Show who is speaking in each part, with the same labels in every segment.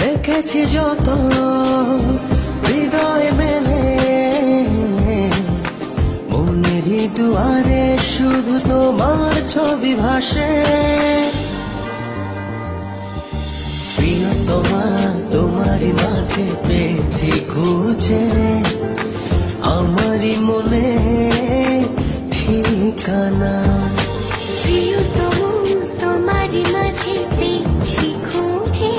Speaker 1: দেখেছি যত হৃদয় মেলে মনেরই দুয়ারে শুধু তোমার ছবি ভাসে। প্রিয়তমা তোমারই মাঝে পেয়েছি খুঁজে আমারই মনে ঠিকানা।
Speaker 2: প্রিয়তম তোমারই মাঝে পেয়েছি খুঁজে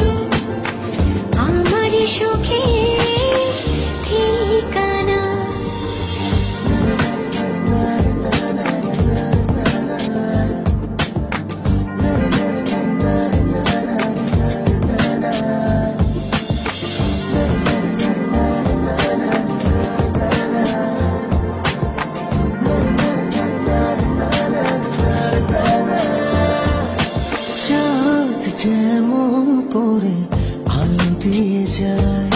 Speaker 2: আমারই সুখে ঠিকানা।
Speaker 1: যেমন করে আলো দিয়ে যায়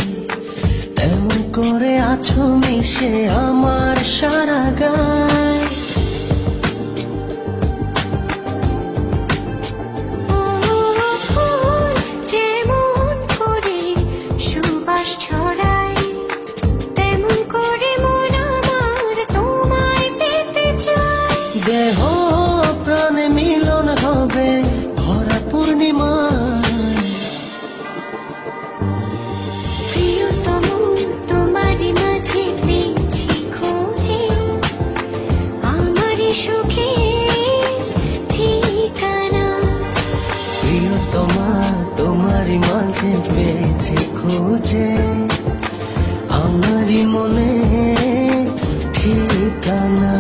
Speaker 1: তেমন করে আছো মিশে আমার সারা গায়।
Speaker 2: যেমন করে সুবাস ছড়ায় তেমন করে মন আমার তোমায় পেতে চায়।
Speaker 1: দেহ প্রাণে মিলন হবে ভরা পূর্ণিমায়।
Speaker 2: প্রিয়তম তোমারই মাঝে পেয়েছি খুঁজে আমারই সুখে ঠিকানা।
Speaker 1: প্রিয়তমা তোমারই মাঝে পেয়েছি খুঁজে আমারই মনে ঠিকানা।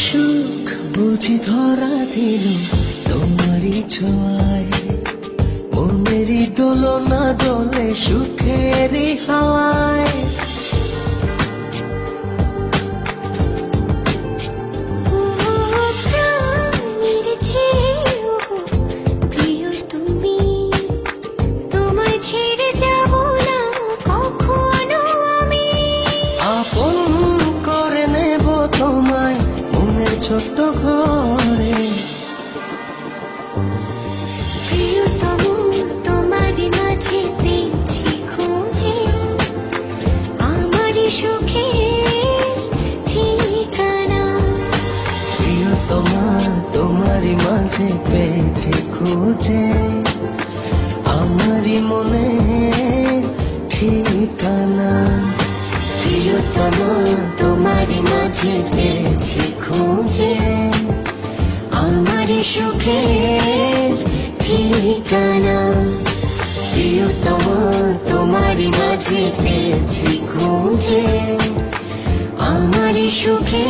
Speaker 1: সুখ বুঝি ধরা দিল তোমারই ছোঁয়ায় মনেরই দোলনা দোলে সুখেরই হাওয়ায়।
Speaker 2: প্রাণের চেয়েও প্রিয় তুমি, তোমায় ছেড়ে যাব না কখনো আমি।
Speaker 1: আপন করে নেব তোমায় মনের ছোট্ট ঘরে।
Speaker 2: প্রিয়তম তোমারই মাঝে পেয়েছি খুঁজে আমারই সুখে ঠিকানা।
Speaker 1: প্রিয়তমা তোমারই মাঝে পেয়েছি খুঁজে আমারই মনে ঠিকানা।
Speaker 2: প্রিয়তমা তোমারই মাঝে পেয়েছি খুঁজে আমারই সুখে ঠিকানা। প্রিয়তমা তোমারই মাঝে পেয়েছি খুঁজে আমারই সুখে